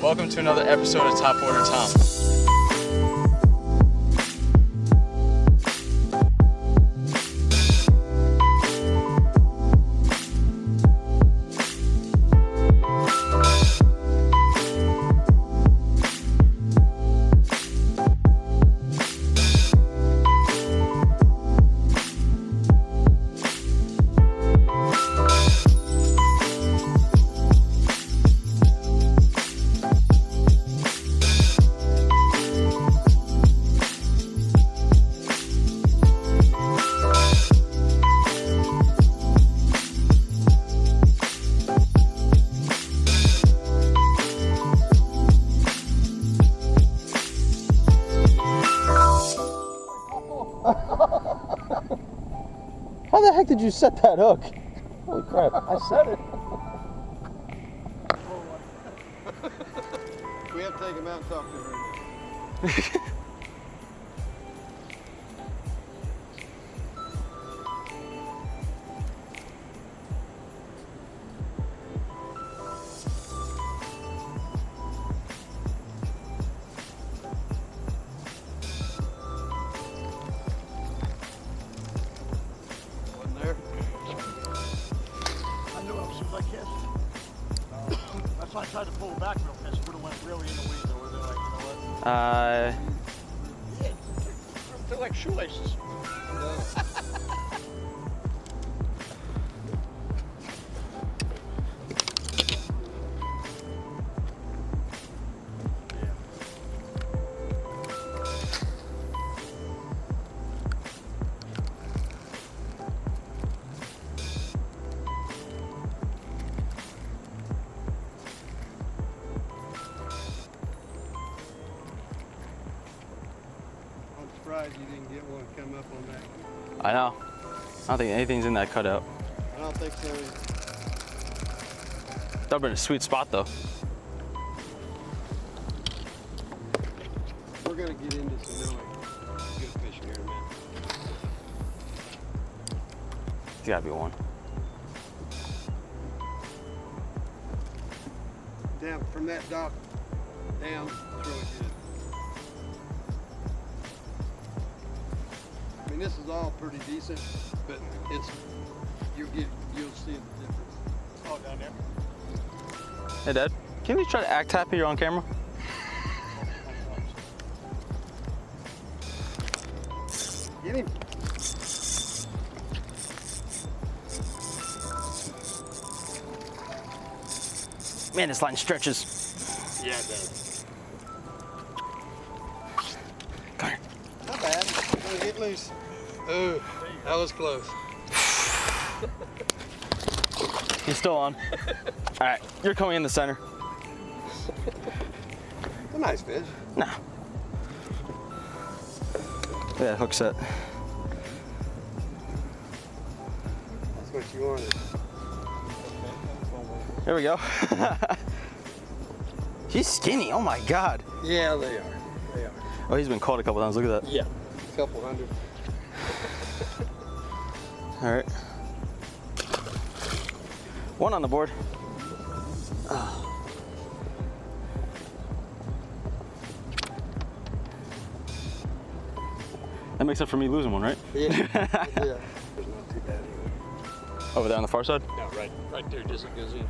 Welcome to another episode of Top Order Tom. How the heck did you set that hook? Holy crap, I set it. We have to take him out and talk to her. That's why I tried to pull back real fast. It would have went really in the weeds. Or they're like, you know what? Yeah, They're like shoelaces. I'm surprised you didn't get one come up on that one. I know. I don't think anything's in that cutout. I don't think so either. That would've been a sweet spot though. We're gonna get into some really good fishing here in a minute. There's gotta be one. Down from that dock down, it's really good. I mean, this is all pretty decent, but you'll see the difference. Oh, down there. Hey Dad, can you try to act happy you're on camera? Get him. Man, this line stretches. Yeah, it does. Come here. Not bad. Gonna get loose. Ooh, that was close. He's still on. All right, you're coming in the center. It's a nice fish. Nah. Look at that hook set. That's what you wanted. There we go. He's skinny, oh my God. Yeah, they are. They are. Oh, he's been caught a couple times, look at that. Yeah. A couple hundred. All right. One on the board. That makes up for me losing one, right? Yeah. Yeah. There's not too bad either. Over there on the far side? No, right there, just it goes in.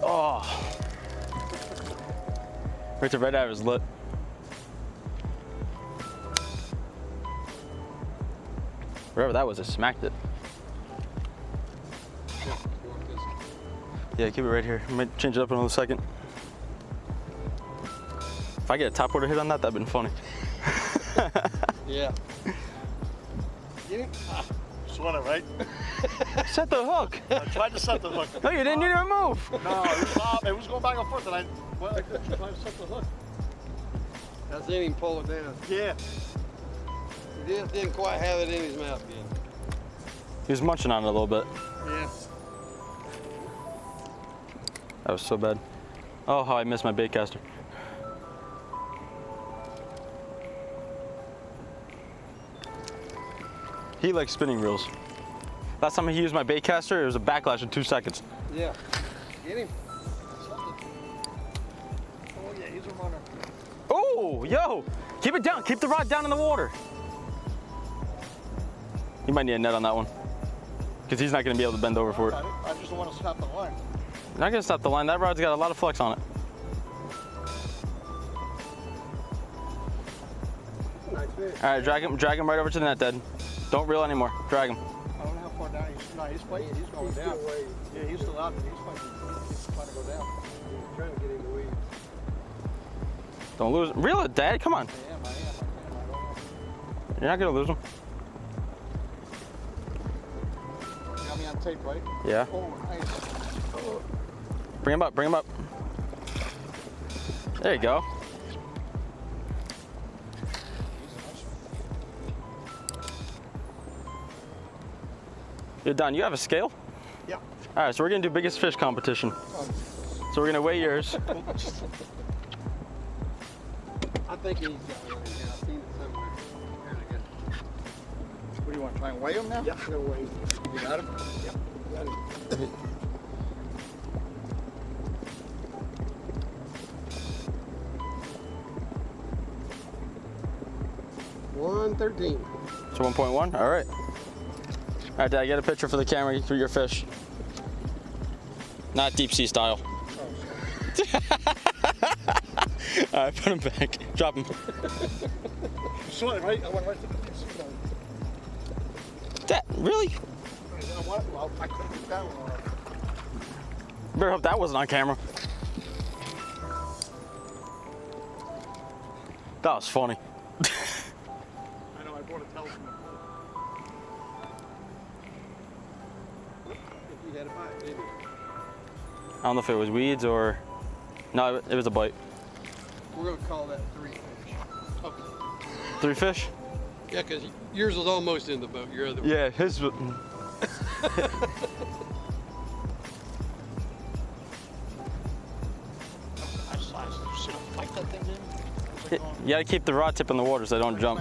Oh. Right to right out of his lip. Wherever that was, it smacked it. Yeah, you want this? Yeah, keep it right here. I might change it up in another second. If I get a top order hit on that, that'd been funny. Yeah. Get him? Just want it, right? Set the hook. I tried to set the hook. No, you didn't. You didn't move. No, it was going back and forth, and I couldn't try to set the hook. I didn't even pull it down. Yeah. He just didn't quite have it in his mouth yet. He was munching on it a little bit. Yeah. That was so bad. Oh, how I missed my bait caster. He likes spinning reels. Last time he used my bait caster, it was a backlash in 2 seconds. Yeah. Get him. Oh yeah, he's a runner. Oh, yo! Keep it down. Keep the rod down in the water. You might need a net on that one, because he's not going to be able to bend over for it. I just don't want to stop the line. You're not going to stop the line. That rod's got a lot of flex on it. Nice fish. All right, drag him right over to the net, Dad. Don't reel anymore. Drag him. I don't know how far down he's. No, he's fighting. He's going down. Yeah, he's still out there. He's fighting. He's trying to go down. He's trying to get in the weeds. Don't lose him. Reel it, Dad. Come on. I don't know. You're not going to lose him. You got me on tape, right? Yeah. Oh, nice. Oh. Bring him up. Bring him up. There you go. You're done. You have a scale? Yeah. All right, so we're gonna do biggest fish competition. So we're gonna weigh yours. I think he's got one in here. I've seen it somewhere. Here we go. What do you want to try and weigh him now? Yeah, no way. You got him? Yep, got him. 113. So 1.1. All right. All right, Dad. Get a picture for the camera for your fish. Not deep sea style. All right, put him back. Drop him. Swimming, right? I went right to the deep sea line. Dad, really? Well, I couldn't get that one on. Better hope that wasn't on camera. That was funny. I know, I bought a telescope. If you had a bite, maybe. I don't know if it was weeds or... No, it was a bite. We're going to call that 3 fish. Okay. 3 fish? Yeah, because yours was almost in the boat. Your other one. Yeah, his... Should I fight that thing, dude? You gotta keep the rod tip in the water so they don't jump.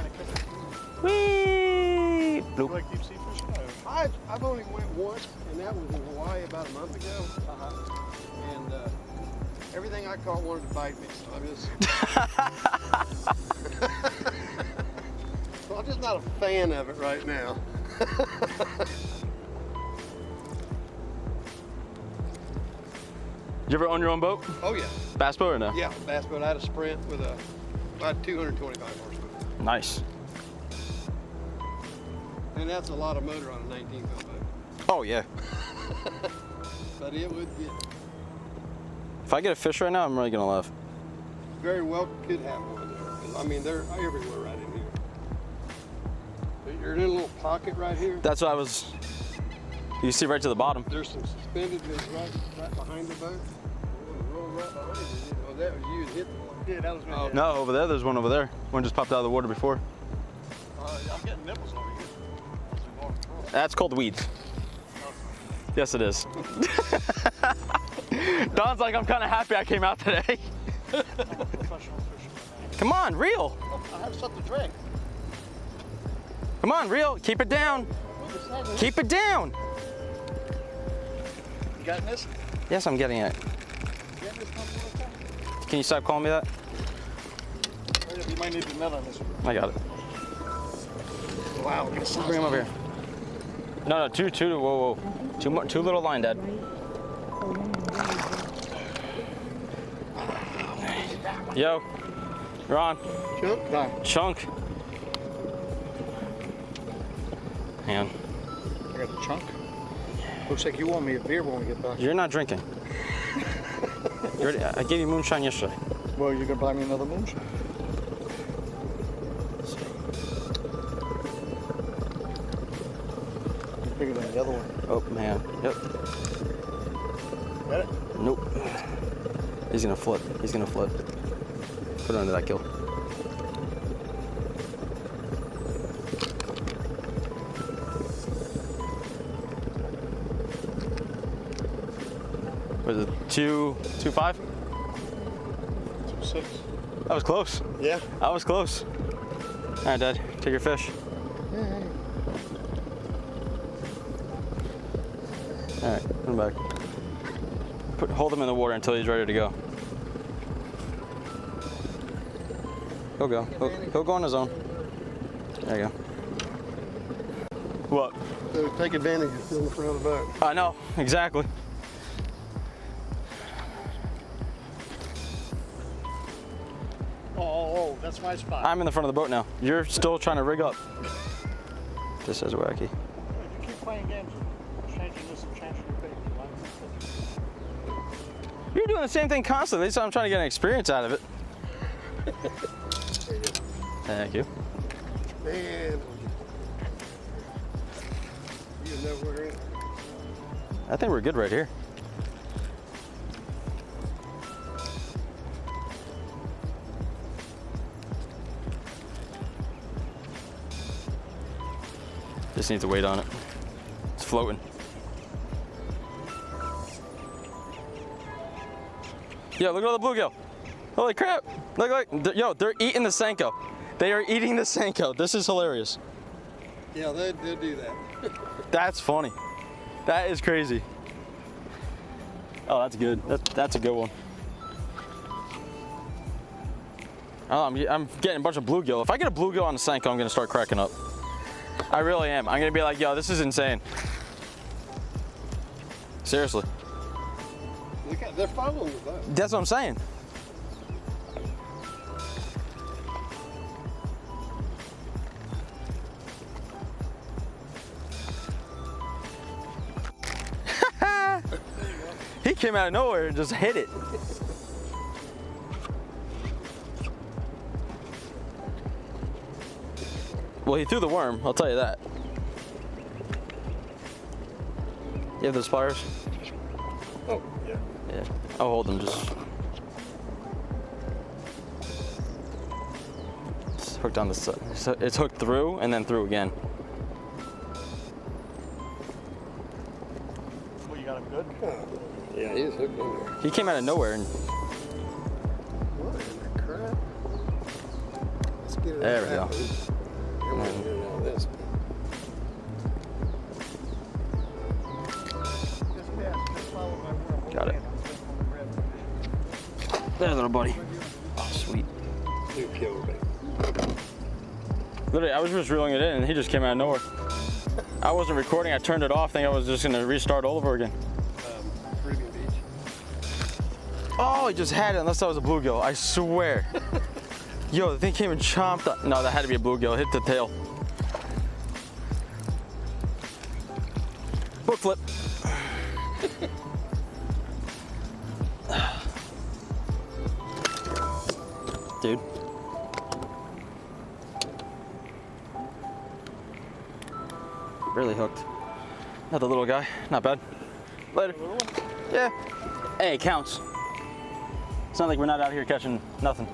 Whee! You Nope. like deep sea fishing? I've only went once, and that was in Hawaii about a month ago. And everything I caught wanted to bite me, so I'm just not a fan of it right now. You ever own your own boat? Oh yeah, Bass boat or no? yeah, bass boat. I had a Sprint with about 225 horsepower, Nice. and that's a lot of motor on a 19-foot boat. Oh yeah. But it would get If I get a fish right now, I'm really gonna laugh. very well could have one there. 'Cause, I mean, they're everywhere right in here. But you're in a little pocket right here. That's what I was... You see right to the bottom. There's some suspended that's right behind the boat. Roll right behind it. Oh, that was you that hit the one. Yeah, that was me. Oh. Yeah. No, over there, there's one over there. One just popped out of the water before. I'm getting nipples over here. That's called weeds. Yes, it is. Don's like, I'm kind of happy I came out today. Professional fisherman. Come on, reel. I have something to drink. Come on, reel. Keep it down. Keep it down. You got this? Yes, I'm getting it. Can you stop calling me that? You might need the net on this one. I got it. Wow, Bring him over here. No, two, whoa. Two little line, Dad. Yo, you're on. Chunk? Done. Chunk. Man, I got a chunk. Looks like you want me a beer when we get back. you're not drinking. I gave you moonshine yesterday. Well, you're gonna buy me another moonshine. It's bigger than the other one. Oh, man. Yep. Got it? Nope. He's gonna flip. He's gonna flip. Put it under that gill. Was it 2.5? 6. That was close. Yeah. That was close. All right, Dad, take your fish. All right, put him back. Hold him in the water until he's ready to go. He'll go. He'll go on his own. There you go. What? So take advantage of still in the front of the boat. I know, exactly. Oh, that's my spot. I'm in the front of the boat now. You're still trying to rig up. This is wacky. If you keep playing games, changing this and changing your bait. You're doing the same thing constantly, so I'm trying to get an experience out of it. Thank you. Man. You know where we're in. I think we're good right here. Just need to wait on it. It's floating. Yo, look at all the bluegill. Holy crap. Look, yo, they're eating the Senko. They are eating the Senko. This is hilarious. Yeah, they'll do that. That's funny. That is crazy. Oh, that's good. That's a good one. Oh, I'm getting a bunch of bluegill. If I get a bluegill on the Senko, I'm gonna start cracking up. I really am. I'm gonna be like, yo, this is insane. Seriously. Look at, they're following the boat. That's what I'm saying. He came out of nowhere and just hit it. Well, he threw the worm, I'll tell you that. You have those pliers? Oh, yeah. Yeah, I'll hold them just. It's hooked on the side. It's hooked through and then through again. Well, you got him good? Yeah, he is hooked on there. He came out of nowhere and What in the crap? Let's get it there we out go. of that. Come on, get it out of this. Just follow my worm. Got it. There, little buddy. Oh, sweet. New killer bait. Literally, I was just reeling it in and he just came out of nowhere. I wasn't recording, I turned it off, thinking I was just gonna restart all over again. Caribbean Beach. Oh, he just had it, unless that was a bluegill, I swear. Yo, the thing came and chomped up. No, that had to be a bluegill, hit the tail. Book flip. Dude. Really hooked. Not the little guy, not bad. Later. Yeah. Hey, it counts. It's not like we're not out here catching nothing.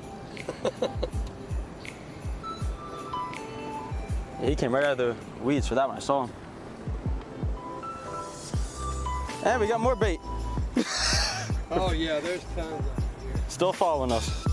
Yeah, he came right out of the weeds for that one, I saw him. And we got more bait. Oh yeah, there's tons of them here. Still following us.